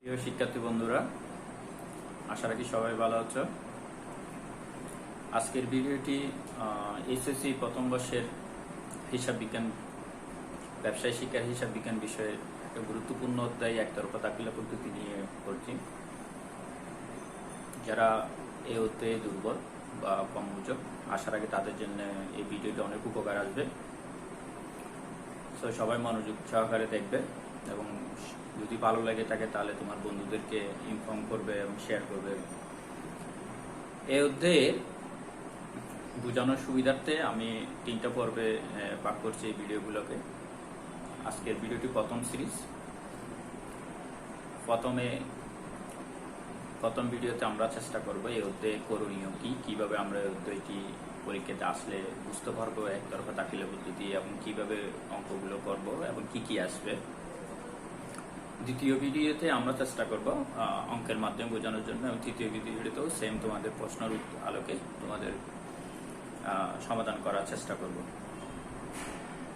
প্রিয় শিক্ষার্থী বন্ধুরা, আশা রাখি সবাই ভালো আছো। আজকের ভিডিওটি এসএসসি প্রথম বর্ষের হিসাব বিজ্ঞান, ব্যবসায় শিক্ষার হিসাব বিজ্ঞান বিষয়ে একটা গুরুত্বপূর্ণ অধ্যায় একতরফা দাখিলা পদ্ধতি নিয়ে করছি। যারা এই অধ্যায়ে দুর্বল বা কম বুঝো, আশা রাখি তাদের জন্য এই ভিডিওটি অনেক উপকার আসবে। তো সবাই মনোযোগ সহকারে দেখবে এবং যদি ভালো লাগে থাকে তাহলে তোমার বন্ধুদেরকে ইনফর্ম করবে এবং শেয়ার করবে। এই অধ্যায়ে বোঝানোর সুবিধার্থে আমি 3টা পর্বে ভাগ করছি এই ভিডিওগুলোকে। আজকের ভিডিওটি প্রথম সিরিজ। প্রথম ভিডিওতে আমরা চেষ্টা করব এই অধ্যায়ে করণীয় কি, কিভাবে আমরা এই অধ্যায়টি পরীক্ষাতে আসলে বুঝতে পারবো একতরফা দাখিলা পদ্ধতি এবং কিভাবে অঙ্কগুলো করব এবং কি কি আসবে। দ্বিতীয় ভিডিওতে আমরা চেষ্টা করব অঙ্কের মাধ্যমে বোঝানোর জন্য, এবং তৃতীয় ভিডিওতেও সেম তোমাদের প্রশ্নের আলোকে তোমাদের সমাধান করার চেষ্টা করব।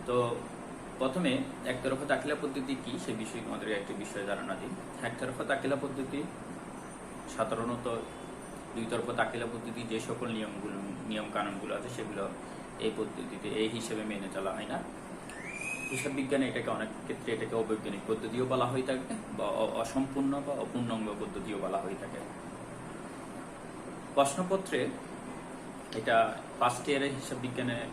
তো প্রথমে একতরফা দাখিলা পদ্ধতি কি সে বিষয়ে তোমাদের একটি বিষয় ধারণা দিই। একতরফা দাখিলা পদ্ধতি সাধারণত দুইতরফা দাখিলা পদ্ধতি যে সকল নিয়ম কানুনগুলো আছে সেগুলো এই পদ্ধতিতে এই হিসেবে মেনে চলা হয় না। হিসাব বিজ্ঞানে এটাকে অনেক ক্ষেত্রে এটাকে অবৈজ্ঞানিক পদ্ধতিও বলা হয়ে থাকে বা অসম্পূর্ণ বা অপূর্ণাঙ্গ পদ্ধতিও বলা হয়ে থাকে। প্রশ্নপত্রে এটা ফার্স্ট ইয়ারের হিসাব বিজ্ঞানের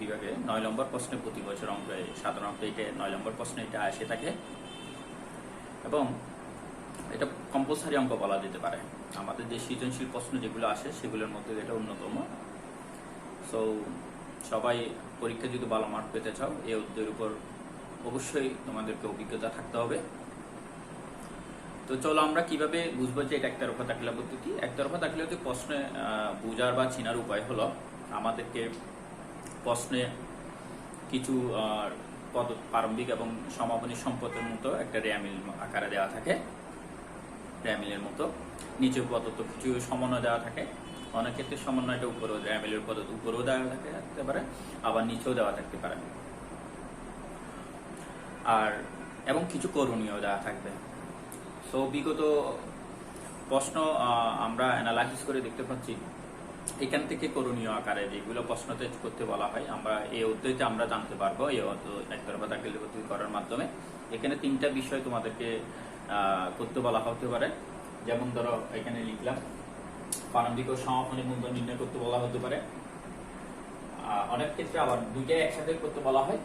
বিভাগে 9 নম্বর প্রশ্নে প্রতি বছর অঙ্কে সাধারণত এটা 9 নম্বর প্রশ্নে এটা এসে থাকে এবং এটা কম্পালসারি অঙ্ক বলা যেতে পারে। আমাদের যে সৃজনশীল প্রশ্ন যেগুলো আসে সেগুলোর মধ্যে এটা অন্যতম। সো সবাই পরীক্ষা যদি ভালো মার্ক পেতে চাও এই অধ্যায়ের উপর অবশ্যই তোমাদেরকে অভিজ্ঞতা থাকতে হবে। তো চলো আমরা কিভাবে বুঝবো যে এটা একতরফা দাখিলা পদ্ধতি। একতরফা দাখিলা পদ্ধতি প্রশ্নে বোঝার বা চেনার উপায় হলো আমাদেরকে প্রশ্নে কিছু প্রারম্ভিক এবং সমাপনী সম্পদের মতো একটা র্যামিল আকারে দেওয়া থাকে, র্যামিলের মতো নিচে প্রদত্ত কিছু সমন্বয় দেওয়া থাকে। অনেক ক্ষেত্রে সমন্বয়টা উপরেও র্যামিলের পদ্ধতি উপরেও দেওয়া থাকতে পারে, আবার নিচেও দেওয়া থাকতে পারে, আর এবং কিছু করণীয় দেওয়া থাকবে। সো বিগত প্রশ্ন আমরা অ্যানালাইসিস করে দেখতে পাচ্ছি এখান থেকে করণীয় আকারে যেগুলো প্রশ্নতে করতে বলা হয় আমরা এই অধ্যায়তে আমরা জানতে পারবো এই একতরফা দাখিলা পদ্ধতি করার মাধ্যমে। এখানে 3টা বিষয় তোমাদেরকে করতে বলা হতে পারে। যেমন ধরো এখানে লিখলাম প্রারম্ভিক ও সমাপনী মূলধন নির্ণয় করতে বলা হতে পারে। অনেক ক্ষেত্রে আবার দুইটাই একসাথে করতে বলা হয়।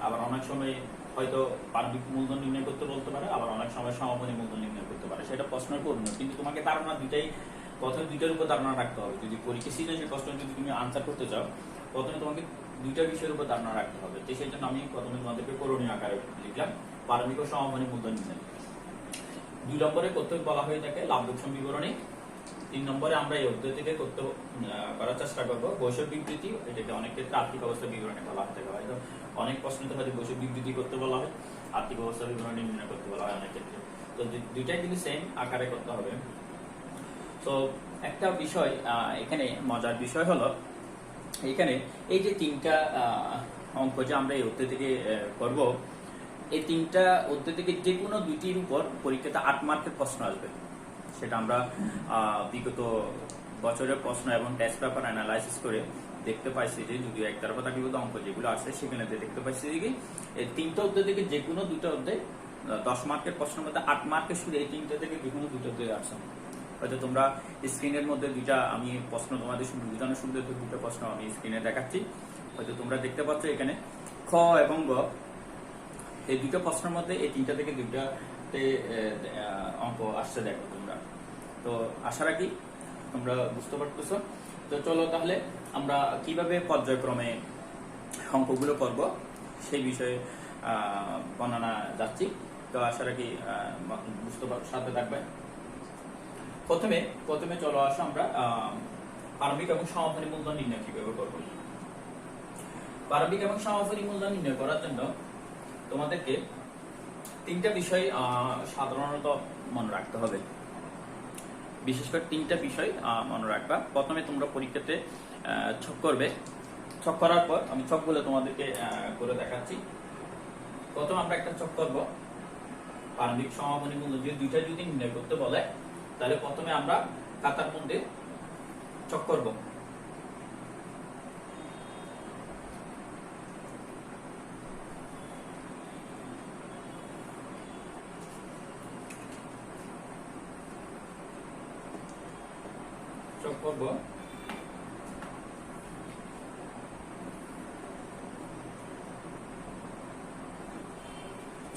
আবার অনেক সময় হয়তো প্রারম্ভিক মূলধন নির্ণয় করতে বলতে পারে, আবার অনেক সময় সমাপনী মূলধন নির্ণয় করতে পারে। সেটা প্রশ্নের উপর অন্য, কিন্তু তোমাকে ধারণা প্রথমে দুইটার উপর ধারণা রাখতে হবে। যদি পরীক্ষা সৃজনশীল প্রশ্ন যদি তুমি আনসার করতে চাও প্রথমে তোমাকে দুইটা বিষয়ের উপর ধারণা রাখতে হবে। তো সেই জন্য আমি প্রথমে তোমাদেরকে করণীয় আকারে লিখলাম প্রারম্ভিক ও সমাপনী মূলধন নির্ণয়। 2 নম্বরে করতে বলা হয়ে থাকে লাভ লোকসান বিবরণী। 3 নম্বরে আমরা এই অধ্যায় থেকে করার চেষ্টা করবো বৈষয়িক বিবৃতি। এটাকে অনেক ক্ষেত্রে আর্থিক অবস্থা বিবরণী বলা হতে পারে। অনেক প্রশ্নতে হয়তো বৈষয়িক বিবৃতি করতে বলা হয়, আর্থিক অবস্থা বিবরণী নির্ণয় করতে বলা হয় অনেক ক্ষেত্রে। তো দুইটাই কিন্তু সেম আকারে করতে হবে। তো একটা বিষয় এখানে মজার বিষয় হলো এখানে এই যে 3টা অঙ্ক যে আমরা এই অধ্যায় থেকে করব, এই 3টা অধ্যায় থেকে যে কোনো 2টির উপর পরীক্ষাতে 8 মার্কের প্রশ্ন আসবে। সেটা আমরা বিগত বছরের প্রশ্ন এবং টেস্ট পেপার অ্যানালাইসিস করে দেখতে পাইছি যে যদিও একতরফা দাখিলা অঙ্ক যেগুলো আছে সেখানে দেখতে পাইছি যে এই 3টা অধ্যায় থেকে যে কোনো 2টা অধ্যায় 10 মার্কের প্রশ্নের মধ্যে 8 মার্কের শুধু এই 3টা থেকে যে কোনো 2টা অধ্যায় আসছে। হয়তো তোমরা স্ক্রিনের মধ্যে দুইটা আমি প্রশ্ন তোমাদের বোঝানোর সুবিধার্থে 2টা প্রশ্ন আমি স্ক্রিনে দেখাচ্ছি। হয়তো তোমরা দেখতে পাচ্ছ এখানে খ এবং গ এই 2টা প্রশ্নের মধ্যে এই 3টা থেকে 2টাতে অঙ্ক আসছে দেখো তোমরা। তো আশা রাখি তোমরা বুঝতে পারতেছো। তো চলো তাহলে আমরা কিভাবে পর্যায়ক্রমে অঙ্কগুলো করব সেই বিষয়ে বর্ণনা যাচ্ছি। তো আশা রাখি বুঝতে সাথে থাকবে। প্রথমে চলো আসো আমরা প্রারম্ভিক এবং সমাপনী মূলধন নির্ণয় কিভাবে করব। প্রারম্ভিক এবং সমাপনী মূলধন নির্ণয় করার জন্য তোমাদেরকে 3টা বিষয় সাধারণত মনে রাখতে হবে। বিশেষ করে 3টা বিষয় মনে রাখবা। প্রথমে তোমরা পরীক্ষাতে ছক করবে। ছক করার পর আমি ছকগুলো তোমাদেরকে করে দেখাচ্ছি। প্রথমে আমরা একটা ছক করব প্রারম্ভিক সমাপনী মূলধন যদি দুইটা যদি নির্ণয় করতে বলে, তাহলে প্রথমে আমরা খাতার মধ্যে চক করব।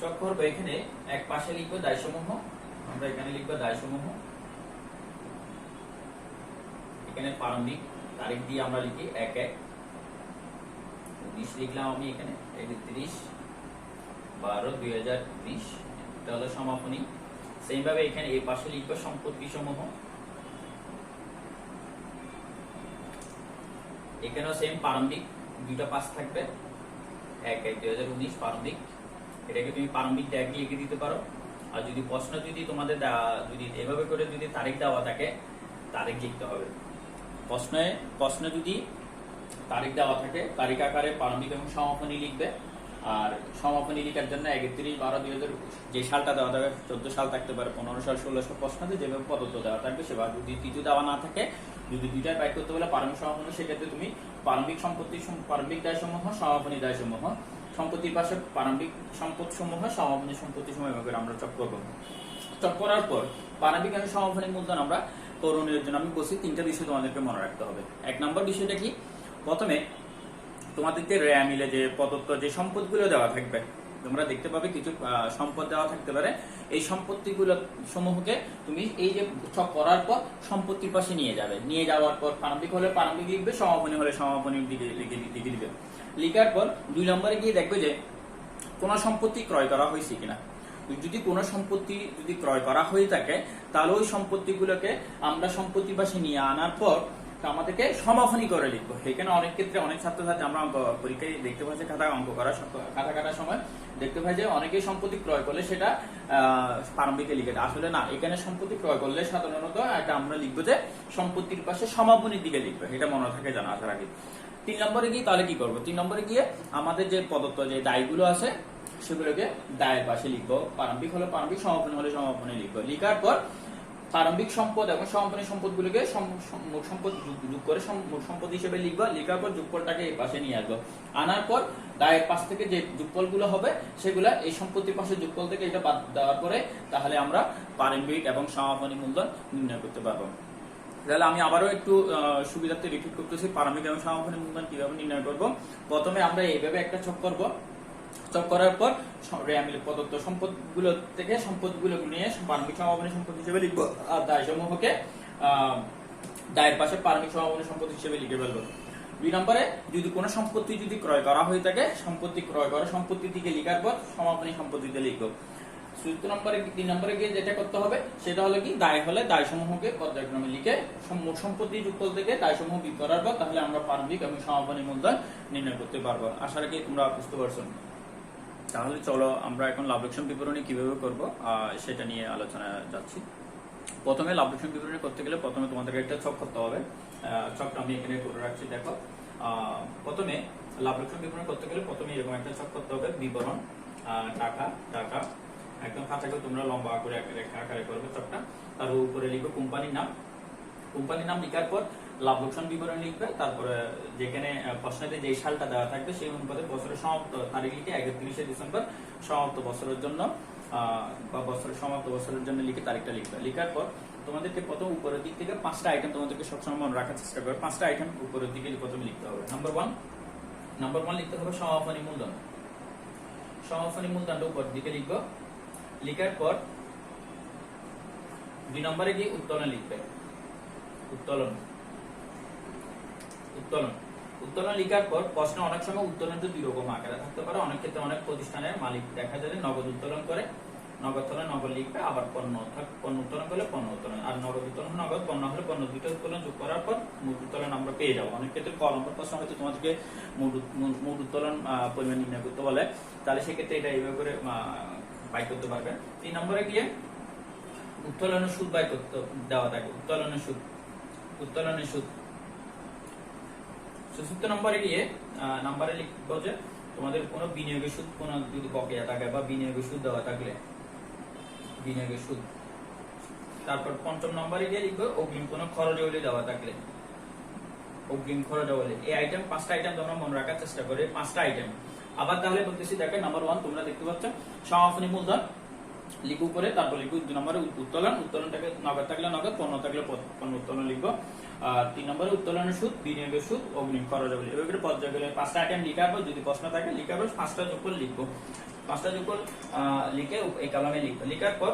চক করব এখানে এক পাশে লিখবো দায়সমূহ, আমরা এখানে লিখবো দায়সমূহ, এখানে প্রারম্ভিক তারিখ দিয়ে আমরা লিখি 1/1/19 লিখলাম আমি এখানে 31/12/2019, এটা হলো সমাপনী। সেম ভাবে এখানে এই পাশে লিখবো সম্পত্তি সমূহ, এখানেও সেম প্রারম্ভিক দুইটা পাশ থাকবে 1/1/2019 প্রারম্ভিক, এটাকে তুমি প্রারম্ভিক ট্যাগ লিখে দিতে পারো। আর যদি প্রশ্ন যদি তোমাদের যদি এভাবে করে যদি তারিখ দেওয়া থাকে, তারিখ লিখতে হবে। প্রশ্নে যদি তারিখ দেওয়া থাকে, তারিখ আকারে প্রারম্ভিক এবং সমাপনী লিখবে। আর সমাপনী লিখার জন্য 31/12/2020 যে সালটা দেওয়া থাকবে, 14 সাল থাকতে পারে, 15 সাল, 16 সাল, প্রশ্নতে যেভাবে পদত্ব দেওয়া থাকবে সেভাবে। যদি কিছু দেওয়া না থাকে, যদি দুইটার বাইক করতে বলে প্রারম্ভিক সমাপনী, সেক্ষেত্রে তুমি প্রারম্ভিক সম্পত্তি, প্রারম্ভিক দায়সমূহ, সমাপনী দায়সমূহ, সম্পত্তির পাশে প্রারম্ভিক সম্পদ সমূহ, সমাপনী সম্পত্তি সমূহ এভাবে আমরা চক করব। চক করার পর প্রারম্ভিক এবং সমাপনী মূলধন আমরা করণীয়ের জন্য আমি বলছি 3টা বিষয় তোমাদেরকে মনে রাখতে হবে। 1 নম্বর বিষয়টা কি, প্রথমে তোমাদেরকে রেয়া মিলে যে প্রদত্ত যে সম্পদগুলো দেওয়া থাকবে, তোমরা দেখতে পাবে কিছু সম্পদ দেওয়া থাকতে পারে। এই সম্পত্তিগুলো সমূহকে তুমি এই যে চক করার পর সম্পত্তির পাশে নিয়ে যাবে। নিয়ে যাওয়ার পর প্রারম্ভিক হলে প্রারম্ভিক লিখবে, সমাপনী হলে সমাপনীর দিকে লিখে দিবে। লিখার পর 2 নম্বরে গিয়ে দেখবে যে কোন সম্পত্তি ক্রয় করা হয়েছে কিনা। যদি কোনো সম্পত্তি যদি ক্রয় করা হয়ে থাকে, তাহলে ওই সম্পত্তিগুলোকে আমরা সম্পত্তির পাশে নিয়ে আনার পর আমাদেরকে সমাপনী করে লিখবো। এখানে অনেক ক্ষেত্রে অনেক ছাত্রছাত্রী আমরা অঙ্ক পরীক্ষায় দেখতে পাচ্ছি, খাতা কাটার সময় দেখতে পাই যে অনেকেই সম্পত্তি ক্রয় করলে সেটা প্রারম্ভিকে লিখে দেয়। আসলে না, এখানে সম্পত্তি ক্রয় করলে সাধারণত এটা আমরা লিখবো যে সম্পত্তির পাশে সমাপনীর দিকে লিখবো, এটা মনে থাকে জানা আসার আগে। 3 নম্বরে গিয়ে তাহলে কি করবো, 3 নম্বরে গিয়ে আমাদের যে প্রদত্ত যে দায়গুলো আছে সেগুলোকে দায়ের পাশে লিখবো। প্রারম্ভিক হলে প্রারম্ভিক, সমাপনী হলে সমাপনী লিখবো। লিখার পর প্রারম্ভিক সম্পদ এবং সমাপনী সম্পদগুলোকে মোট সম্পদ যোগ করে মোট সম্পদ হিসেবে লিখবো। লিখার পর যোগফলটাকে এই পাশে নিয়ে আসবো। আনার পর দায়ের পাশ থেকে যে যোগফলগুলো হবে সেগুলা এই সম্পত্তির পাশে যোগফল থেকে এটা বাদ দেওয়ার পরে তাহলে আমরা প্রারম্ভিক এবং সমাপনী মূলধন নির্ণয় করতে পারবো। তাহলে আমি আবারও একটু সুবিধার্থে রিপিট করতেছি, প্রারম্ভিক এবং সমাপনী মূলধন কিভাবে নির্ণয় করব। প্রথমে আমরা এইভাবে একটা চক করব। চক করার পর প্রদত্ত সম্পদগুলো থেকে সম্পদগুলো নিয়ে প্রারম্ভিক সমাপনী সম্পদ হিসেবে লিখবো। আর দায়সমূহকে দায়ের পাশে প্রারম্ভিক সমাপনী সম্পদ হিসেবে লিখে ফেলবো। 2 নম্বরে যদি কোনো সম্পত্তি যদি ক্রয় করা হয়ে থাকে, সম্পত্তি ক্রয় করা সম্পত্তির দিকে লিখার পর সমাপনী সম্পত্তিতে লিখবো। 3 নম্বরে গিয়ে যেটা করতে হবে সেটা হলো কি, দায় হলে দায়সমূহকে পর্যায়ক্রমে লিখে মোট সম্পত্তি যুগফল থেকে দায়সমূহ বিয়োগ করার পর তাহলে আমরা প্রারম্ভিক এবং সমাপনী মূলধন নির্ণয় করতে পারবো। আশা রাখি তোমরা বুঝতে পারছো। তাহলে চলো আমরা এখন লাভ লোকসান বিবরণী কিভাবে করব সেটা নিয়ে আলোচনা যাচ্ছি। প্রথমে লাভ লোকসান বিবরণী করতে গেলে প্রথমে তোমাদেরকে একটা ছক করতে হবে। ছকটা আমি এখানে করে রাখছি, দেখো। প্রথমে লাভ লোকসান বিবরণী করতে গেলে প্রথমে এরকম একটা ছক করতে হবে, বিবরণ টাকা টাকা, একদম খাঁচাকে তোমরা লম্বা করে আকারে করবে ছকটা। তার উপরে লিখবে কোম্পানির নাম। কোম্পানির নাম লিখার পর লাভ লোকসান বিবরণ লিখবে। তারপরে যেখানে প্রশ্নতে যে সালটা দেওয়া থাকবে সেই অনুপাতে বছরের সমাপ্ত তারিখ লিখে 31শে ডিসেম্বর সমাপ্ত বছরের জন্য বা বছরের সমাপ্ত বছরের জন্য লিখে তারিখটা লিখবে। লিখার পর তোমাদেরকে প্রথম উপরের দিক থেকে 5টা আইটেম তোমাদেরকে সবসময় মনে রাখার চেষ্টা করবে। 5টা আইটেম উপরের দিকে প্রথমে লিখতে হবে। নাম্বার 1 লিখতে হবে সমাপনী মূলধন। সমাপনী মূলধনটা উপরের দিকে লিখবো। লিখার পর 2 নম্বরে গিয়ে উত্তোলন লিখবে। উত্তোলন লিখার পর প্রশ্ন অনেক সময় উত্তোলন তো 2 রকম আকারে থাকতে পারে। অনেক ক্ষেত্রে অনেক প্রতিষ্ঠানের মালিক দেখা যায় নগদ উত্তোলন করে, নগদ হলে নগদ লিখবে। আবার পণ্য উত্তোলন করলে পণ্য উত্তোলন, আর নগদ উত্তোলন নগদ, পণ্য হলে পণ্য, দুটো উত্তোলন যোগ করার পর মোট উত্তোলন আমরা পেয়ে যাবো। অনেক ক্ষেত্রে ক নম্বর প্রশ্ন হয়তো তোমাদেরকে মোট উত্তোলন পরিমাণ নির্ণয় করতে বলে, তাহলে সেক্ষেত্রে এটা এইভাবে করে বাই করতে পারবে। 3 নম্বরে গিয়ে উত্তোলনের সুদ বাই করতে দেওয়া থাকে। উত্তোলনের সুদ 4 নম্বরে গিয়ে নাম্বারে লিখবো যে তোমাদের কোনো বিনিয়োগের সুদ কোনো যদি বকেয়া থাকে বা বিনিয়োগের সুদ দেওয়া থাকলে বিনিয়োগের সুদ। তারপর পঞ্চম নম্বরে গিয়ে লিখবো অগ্রিম কোনো খরচাবলী দেওয়া থাকলে, অগ্রিম খরচাবলী। এই আইটেম 5টা আইটেম তোমরা মনে রাখার চেষ্টা করো, 5টা আইটেম। আবার তাহলে বলতেছি দেখো, নাম্বার 1 তোমরা দেখতে পাচ্ছ সমাপনী মূলধন লিখবো করে, তারপর লিখবো 2 নম্বরে উত্তোলন, উত্তোলনটাকে নগদ থাকলে নগদ, পণ্য থাকলে পণ্য উত্তোলন লিখবো। আর 3 নম্বরে উত্তোলনের সুদ, বিনিয়োগের সুদ, অগ্রিম খরচাবলী। এভাবে পর্যায়ক্রমে 5টা আইটেম লিখার পর যদি প্রশ্ন থাকে লিখার পর 5টা যোগফল লিখবো, 5টা যোগফল লিখে এই কলমে লিখবো। লিখার পর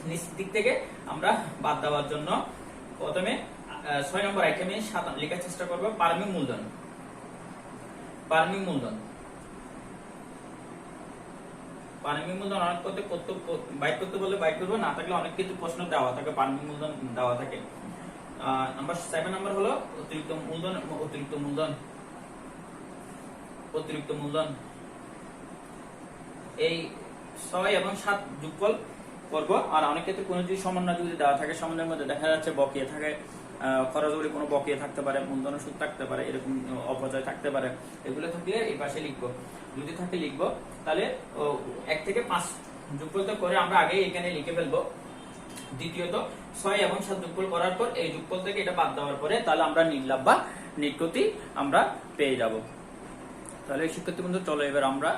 নিচ দিক থেকে আমরা বাদ দেওয়ার জন্য প্রথমে 6 নম্বর আইটেমে লেখার চেষ্টা করবো পারমিং মূলধন। পারমিং মূলধন, পারমিং মূলধন অনেক করতে বাইর করতে বললে বাইর করবো, না থাকলে অনেক কিছু প্রশ্ন দেওয়া থাকে, পারমিং মূলধন দেওয়া থাকে। নাম্বার 7 নম্বর হলো অতিরিক্ত মূলধন। অতিরিক্ত মূলধন, অতিরিক্ত মূলধন এই 6 এবং 7 যোগফল করব। আর অনেক ক্ষেত্রে কোনো যদি সমন্বয় যদি দেওয়া থাকে, সমন্বয়ের মধ্যে দেখা যাচ্ছে বকেয়া থাকে, খরচাবলী কোনো বকেয়া থাকতে পারে, মূলধনের সুদ থাকতে পারে, এরকম অপচয় থাকতে পারে, এগুলো থাকলে এই পাশে লিখবো। যদি থাকে লিখবো, তাহলে 1 থেকে 5 যোগফল করে আমরা আগে এখানে লিখে ফেলবো। দ্বিতীয়ত 6 এবং 7 যোগফল করার পর এই যোগফল থেকে এটা বাদ দেওয়ার পরে তাহলে আমরা নির্লাভ বা নিষ্কৃতি আমরা পেয়ে যাব। তাহলে শিক্ষার্থী বন্ধু, চলো এবার আমরা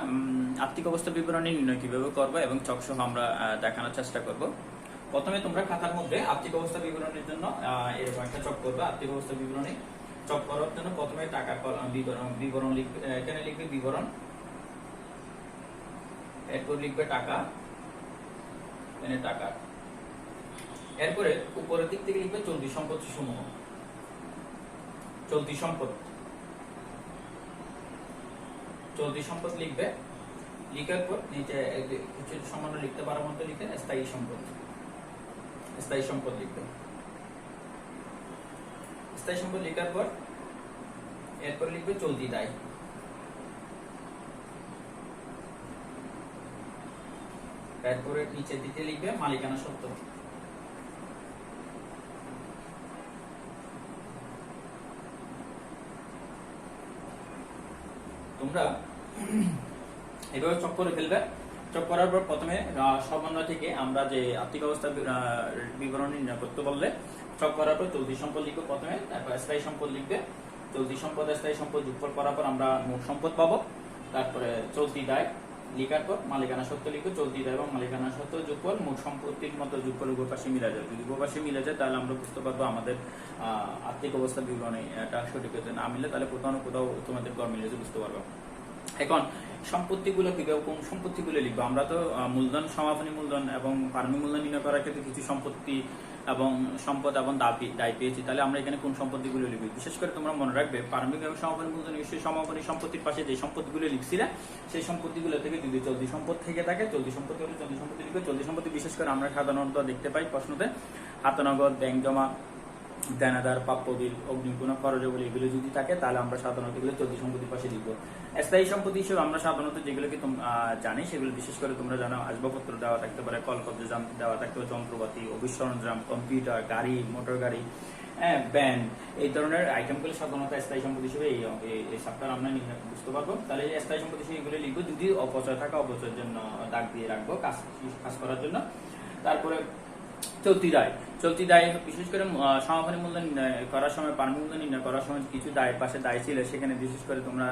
আর্থিক অবস্থা বিবরণী নির্ণয় কিভাবে করবো এবং চকসহ আমরা দেখানোর চেষ্টা করব। প্রথমে তোমরা খাতার মধ্যে আর্থিক অবস্থা বিবরণীর জন্য এরকম একটা চক করবে। আর্থিক অবস্থা বিবরণী চক করার জন্য প্রথমে টাকার বিবরণ লিখবে, এখানে লিখবে বিবরণ, এরপর লিখবে টাকা, এখানে টাকা, এরপরে উপরের দিক থেকে লিখবে চলতি সম্পত্তি সমূহ, চলতি সম্পদ, চলতি সম্পদ লিখবে। লিখার পর নিচে কিছু সামান্য লিখতে পারার মতো লিখে স্থায়ী সম্পদ, স্থায়ী সম্পদ লিখবে। স্থায়ী সম্পদ লিখার পর এরপর লিখবে চলতি দায়, এরপরে নিচের দিকে লিখবে মালিকানা সত্ত্ব। তোমরা এভাবে চক করে ফেলবে। চক করার পর প্রথমে সমন্বয় থেকে আমরা যে আর্থিক অবস্থা বিবরণ নির্ণয় করতে বললে চক করার পর চলতি সম্পদ লিখবে প্রথমে, তারপর স্থায়ী সম্পদ লিখবে। চলতি সম্পদ স্থায়ী সম্পদ যোগফল করার পর আমরা মোট সম্পদ পাবো। তারপরে চলতি দায় লিখার পর মালিকানা সত্ত্ব লিখবে। চলতি দায় এবং মালিকানা সত্ত্ব যোগফল মোট সম্পত্তির মতো যোগফল উভয় পাশে মিলে যায়। যদি উভয় পাশে মিলে যায় তাহলে আমরা বুঝতে পারবো আমাদের আর্থিক অবস্থা বিবরণী এটা সঠিক হতে না মিলে তাহলে কোথাও না কোথাও তোমাদের গড় মিলে বুঝতে পারবো। এখন সম্পত্তিগুলো কিভাবে, কোন সম্পত্তিগুলো লিখবো? আমরা তো মূলধন, সমাপনী মূলধন এবং পারমিং মূলধন নির্ণয় করার ক্ষেত্রে কিছু সম্পত্তি এবং সম্পদ এবং দায় পেয়েছি, তাহলে আমরা এখানে কোন সম্পত্তিগুলো লিখবো? বিশেষ করে তোমরা মনে রাখবে পারমিং এবং সমাপনী মূলধন নিশ্চয়ই সমাপনী সম্পত্তির পাশে যে সম্পত্তিগুলো লিখছিলে সেই সম্পত্তিগুলো থেকে যদি চলতি সম্পদ থেকে থাকে, চলতি সম্পত্তি হলে চলতি সম্পত্তি লিখবে। চলতি সম্পত্তি বিশেষ করে আমরা সাধারণত দেখতে পাই প্রশ্নতে হাতে নগদ, ব্যাংক জমা, দেনাদার, প্রাপ্য বিল, অগ্রিম কোনো খরচাবলী এগুলো যদি থাকে তাহলে আমরা সাধারণত এগুলো চলতি সম্পত্তির পাশে লিখবো। স্থায়ী সম্পত্তি হিসেবে আমরা সাধারণত যেগুলোকে জানি সেগুলো বিশেষ করে তোমরা জানো আসবাবপত্র দেওয়া থাকতে পারে, কলকব্জা দেওয়া থাকতে পারে, যন্ত্রপাতি, অভিসরঞ্জাম, কম্পিউটার, গাড়ি, মোটর গাড়ি, ব্যান, এই ধরনের আইটেমগুলো সাধারণত স্থায়ী সম্পদ হিসেবে এই সপ্তাহ আমরা বুঝতে পারবো। তাহলে এই স্থায়ী সম্পদ হিসেবে এগুলো লিখবো। যদি অপচয় থাকে অপচয়ের জন্য দাগ দিয়ে রাখবো কাজ করার জন্য। তারপরে চলতি দায়, চলতি দায় বিশেষ করে সমাপনী মূল্য নির্ণয় করার সময়, পারমিং মূল্য নির্ণয় করার সময় কিছু দায়ের পাশে দায় ছিল, সেখানে বিশেষ করে তোমরা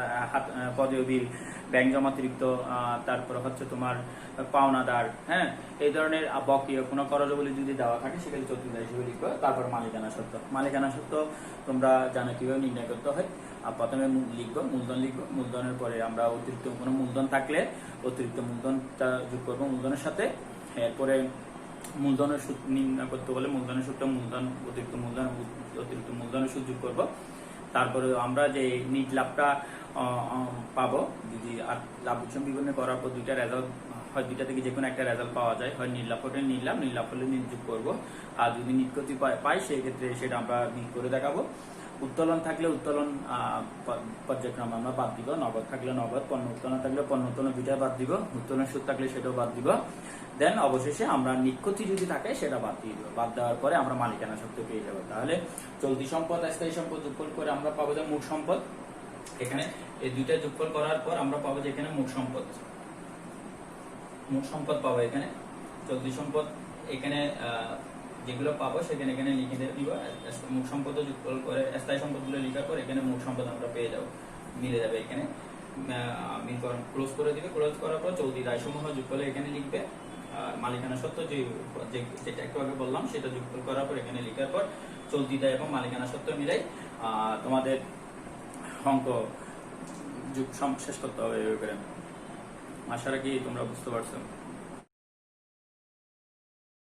পদেয় বিল, ব্যাংক জমাতিরিক্ত, তারপর হচ্ছে তোমার পাওনাদার, হ্যাঁ, এই ধরনের বকেয়া কোনো খরচাবলী যদি দেওয়া থাকে সেখানে চলতি দায় হিসেবে লিখবে। তারপর মালিকানা সত্ত্ব, মালিকানা সত্ত্ব তোমরা জানো কিভাবে নির্ণয় করতে হয়। প্রথমে লিখবো মূলধন, লিখবো মূলধনের পরে আমরা অতিরিক্ত কোনো মূলধন থাকলে অতিরিক্ত মূলধনটা যোগ করবো মূলধনের সাথে। এরপরে মূলধনের সুদ নির্ণয় করতে বলে মূলধনের সুদটা অতিরিক্ত মূলধনের সুদ যোগ করবো। তারপরে আমরা যে নিট লাভটা পাবো, যদি আর লাভ লোকসান বিবরণী করার পর দুইটা রেজাল্ট হয়, দুইটা থেকে যে কোনো একটা রেজাল্ট পাওয়া যায়, হয় নির্লাভ হলে নির্লাভ হলে যোগ করবো। আর যদি নিষ্কৃতি পাই সেক্ষেত্রে সেটা আমরা বিল করে দেখাবো। উত্তোলন থাকলে উত্তোলন পর্যায়ক্রমে আমরা বাদ দিব, নগদ থাকলে নগদ, পণ্য উত্তোলন থাকলে পণ্য উত্তোলন দুইটা বাদ দিব, উত্তোলন সুদ থাকলে সেটাও বাদ দিব। দেন অবশেষে আমরা নিষ্কৃতি যদি থাকে সেটা বাদ দিয়ে দেবো। বাদ দেওয়ার পরে আমরা মালিকানা সত্ত্ব পেয়ে যাবো। তাহলে চলতি সম্পদ, স্থায়ী সম্পদ যোগফল করে আমরা পাবো যে মোট সম্পদ। এখানে এই দুইটা যোগফল করার পর আমরা পাবো যে এখানে মোট সম্পদ পাবো এখানে। চলতি সম্পদ এখানে যেগুলো পাবো সেখানে এখানে লিখে দিব, মোট সম্পদ যোগফল করে স্থায়ী সম্পদগুলো লেখার পর এখানে মোট সম্পদ আমরা পেয়ে যাবো, মিলে যাবে। এখানে মিলকরণ ক্লোজ করে দিবে, ক্লোজ করার পর চলতি দায়সমূহ যোগফলে এখানে লিখবে, আর মালিকানা সত্ত্ব যেটা একটু আগে বললাম সেটা যোগফল করার পর এখানে লেখার পর চলতি দায় এবং মালিকানা সত্ত্ব মিলাই তোমাদের অঙ্ক শেষ করতে হবে। আশা রাখি তোমরা বুঝতে পারছো।